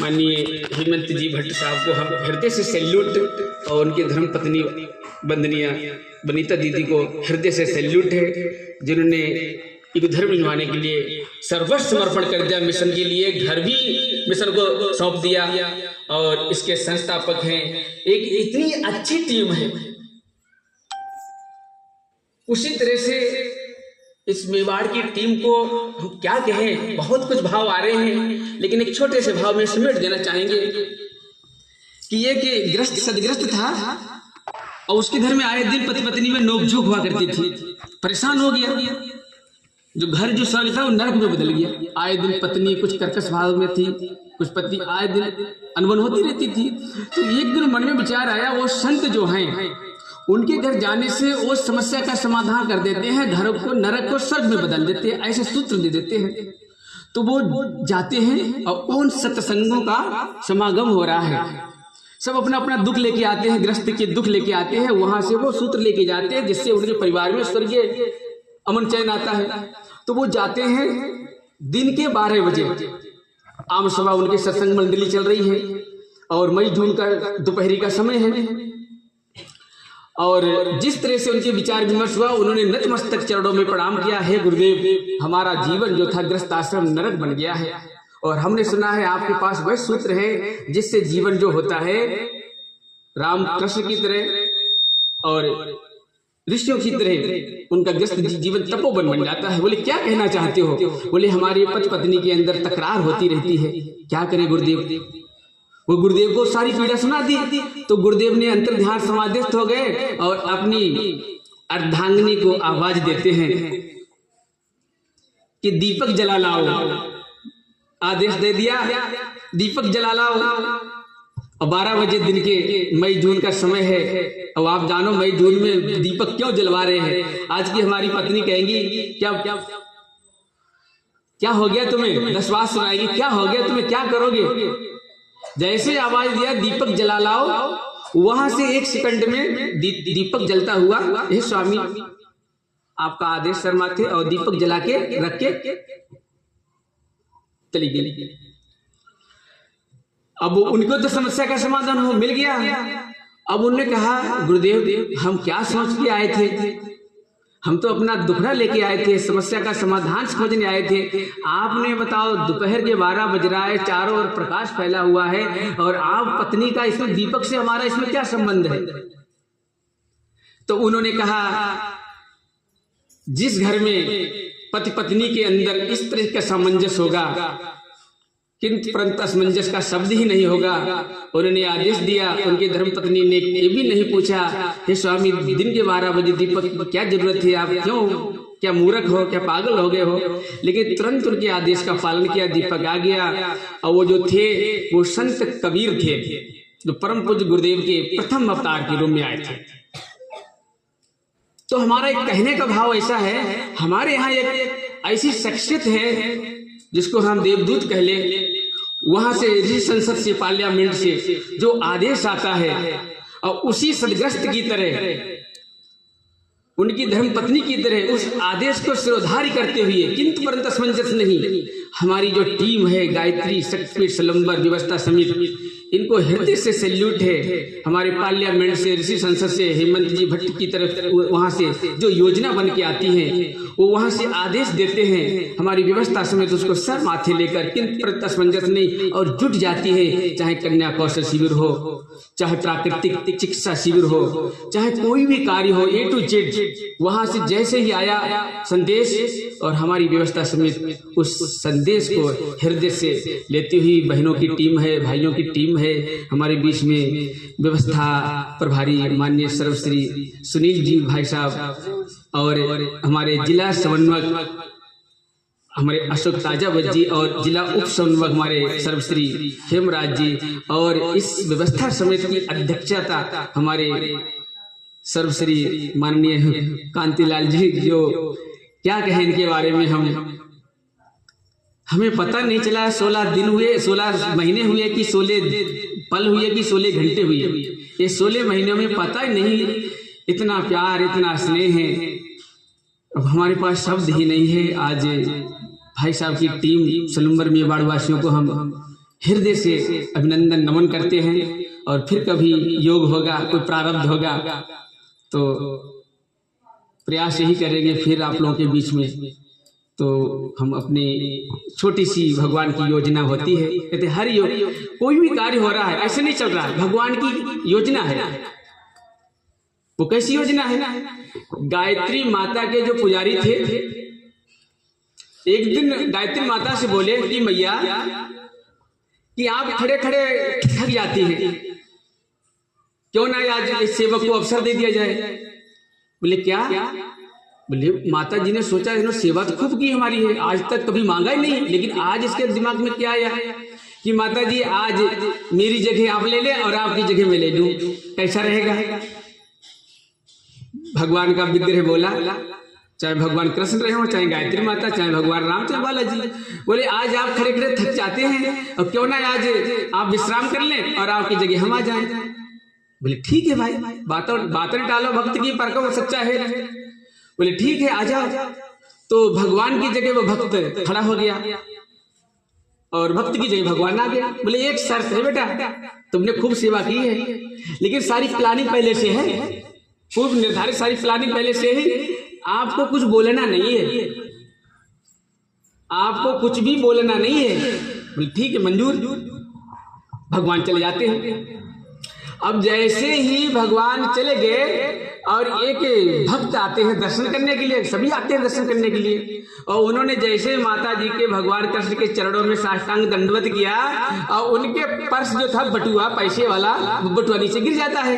माननीय हेमंत जी भट्ट साहब को हम हृदय से सैल्यूट, और उनकी धर्मपत्नी वंदनीय वनीता दीदी को हृदय से सैल्यूट है, जिन्होंने एक धर्म निभाने के लिए सर्वस्व समर्पण कर दिया मिशन के लिए, घर भी मिशन को सौंप दिया, और इसके संस्थापक हैं। एक इतनी अच्छी टीम है। उसी तरह से इस मेवाड़ की टीम को हम क्या कहें, बहुत कुछ भाव आ रहे हैं, लेकिन एक छोटे से भाव में समेट देना चाहेंगे कि ये कि ग्रस्त सदग्रस्त था और उसके घर में आए दिन पति पत्नी में नोकझोंक हुआ करती थी। परेशान हो गया, जो घर जो स्वर्ग था वो नरक में बदल गया। आए दिन पत्नी कुछ कर्कश भाव में थी, कुछ पति आए दिन अनबन होती रहती थी। तो एक दिन मन में विचार आया, वो संत जो हैं उनके घर जाने से वो समस्या का समाधान कर देते हैं, घर को नरक को स्वर्ग में बदल देते हैं, ऐसे सूत्र दे देते हैं। तो वो जाते हैं और उन सत्संगों का समागम हो रहा है, सब अपना अपना दुख लेके आते हैं, ग्रस्त के दुख लेके आते हैं, वहां से वो सूत्र लेके जाते हैं जिससे उनके परिवार में स्वर्गीय अमन चैन आता है। तो वो जाते हैं दिन के 12 बजे, आम सभा उनकी सत्संग मंडली चल रही है और मई जून का दोपहरी का समय है। और जिस तरह से उनके विचार विमर्श हुआ, उन्होंने नतमस्तक चरणों में प्रणाम किया, हे गुरुदेव, हमारा जीवन जो था ग्रस्त आश्रम नरक बन गया है, और हमने सुना है आपके पास वह सूत्र है जिससे जीवन जो होता है राम कृष्ण की तरह और ऋषियों की तरह उनका ग्रस्त जीवन तपोवन बन जाता है। बोले क्या कहना चाहते हो? बोले हमारी पति पत्नी के अंदर तकरार होती रहती है, क्या करें गुरुदेव? वो गुरुदेव को सारी पीड़ा सुना दी। तो गुरुदेव ने अंतर ध्यान समाधिस्थ हो गए और अपनी अर्धांगिनी को आवाज देते हैं कि दीपक जला लाओ। आदेश दे दिया, दीपक जला लाओ। और 12 बजे दिन के मई जून का समय है। अब आप जानो मई जून में दीपक क्यों जलवा रहे हैं? आज की हमारी पत्नी कहेंगी क्या क्या क्या हो गया तुम्हें? 10 बात सुनाएगी, क्या हो गया तुम्हें, क्या करोगे? जैसे आवाज दिया दीपक जला लाओ, वहां से 1 सेकंड में दीपक जलता हुआ, हे स्वामी आपका आदेश शर्माते, और दीपक जला के रख के चली गई। अब उनको तो समस्या का समाधान हो मिल गया। अब उन्होंने कहा गुरुदेव हम क्या सोच के आए थे, हम तो अपना दुखड़ा लेके आए थे, समस्या का समाधान खोजने आए थे। आपने बताओ दोपहर के 12 बज रहा है, चारों ओर प्रकाश फैला हुआ है, और आप पत्नी का इसमें दीपक से हमारा इसमें क्या संबंध है? तो उन्होंने कहा जिस घर में पति पत्नी के अंदर इस तरह का सामंजस्य होगा, किंतु परंतु असमंजस का शब्द ही नहीं होगा। उन्होंने आदेश दिया, उनकी धर्मपत्नी ने ये भी नहीं पूछा, हे स्वामी दिन के 12 बजे दीपक की क्या जरूरत है, आप क्यों, क्या मूर्ख हो, क्या पागल हो गए हो? लेकिन तुरंत उनके आदेश का पालन किया, दीपक आ गया। और वो जो थे वो संत कबीर थे, जो परम पूज्य गुरुदेव के प्रथम अवतार के रूप में आए थे। तो हमारा एक कहने का भाव ऐसा है, हमारे यहाँ एक ऐसी शख्सियत है जिसको हम देवदूत कह ले, वहां से ऋषि संसद से पार्लियामेंट से जो आदेश आता है, और उसी सदग्रस्त की तरह उनकी धर्मपत्नी की तरह उस आदेश को सिरोधारी करते हुए, किंतु परंतु असमंजस नहीं, हमारी जो टीम है गायत्री शक्तिपीठ स्वयंवर व्यवस्था समिति, इनको हृदय से सैल्यूट है। हमारे पार्लियामेंट से ऋषि संसद से हेमंत जी भट्ट की तरफ वहां से जो योजना बन के आती है, वो वहां से आदेश देते हैं, हमारी व्यवस्था समेत उसको सर माथे लेकर किंतु परंतु असमंजस नहीं और जुट जाती है। चाहे कन्या कौशल शिविर हो, चाहे प्राकृतिक चिकित्सा शिविर हो, चाहे कोई भी कार्य हो, A to Z वहां से जैसे ही आया संदेश, और हमारी व्यवस्था समेत उस संदेश को हृदय से लेती हुई बहनों की टीम है, भाइयों की टीम है। हमारे बीच में व्यवस्था प्रभारी माननीय सर्वश्री सुनील जी भाई साहब, और हमारे जिला समन्वयक हमारे अशोक ताजावत जी, और जिला उप समन्वयक हमारे सर्वश्री हेमराज जी, और इस व्यवस्था समिति की अध्यक्षता हमारे सर्वश्री माननीय कांतिलाल जी, जो क्या कहें इनके बारे में, हमें पता नहीं चला 16 दिन हुए, 16 महीने हुए कि 16 पल हुए कि 16 घंटे हुए। ये 16 महीनों में पता ही नहीं, इतना प्यार इतना स्नेह है, अब हमारे पास शब्द ही नहीं है। आज भाई साहब की टीम सलूम्बर मेवाड़ वासियों को हम हृदय से अभिनंदन नमन करते हैं। और फिर कभी योग होगा, कोई प्रारब्ध होगा तो प्रयास यही करेंगे फिर आप लोगों के बीच में। तो हम अपनी छोटी सी भगवान की योजना होती है, कहते हर कोई भी कार्य हो रहा है ऐसे नहीं चल रहा है, भगवान की योजना है। वो कैसी योजना है? गायत्री माता के जो पुजारी थे, एक दिन गायत्री माता से बोले कि मैया कि आप खड़े खड़े थक जाती हैं, क्यों ना आज इस सेवक को अवसर दे दिया जाए। बोले क्या? बोले माता जी ने सोचा इन्होंने सेवा तो खूब की हमारी है, आज तक कभी मांगा ही नहीं, लेकिन आज इसके दिमाग में क्या आया कि माता जी आज मेरी जगह आप ले लें और आपकी जगह मैं ले लूं, कैसा रहेगा? भगवान का विग्रह बोला, चाहे भगवान कृष्ण रहे हो, चाहे गायत्री माता, चाहे भगवान राम, चाहे बालाजी, बोले आज आप खड़े खड़े थक जाते हैं और क्यों ना आज आप विश्राम कर लें और आपकी जगह हम आ जाएं। बोले ठीक है भाई, बातें टालो, भक्त की परखो सच्चा है। बोले ठीक है आ जाओ। तो भगवान की जगह वो भक्त खड़ा हो गया और भक्त की जगह भगवान आ गया। बोले एक शर्त है बेटा, तुमने खूब सेवा की है लेकिन सारी प्लानिंग पहले से है, खूब निर्धारित सारी प्लानिंग पहले से ही, आपको कुछ बोलना नहीं है, आपको कुछ भी बोलना नहीं है। बोले ठीक है मंजूर। भगवान चले जाते हैं। अब जैसे ही भगवान चले गए और एक भक्त आते हैं दर्शन करने के लिए, सभी आते हैं दर्शन करने के लिए, और उन्होंने जैसे माता जी के भगवान कृष्ण के चरणों में साष्टांग दंडवत किया और उनके पर्स जो था बटुआ पैसे वाला, बटुआ नीचे गिर जाता है।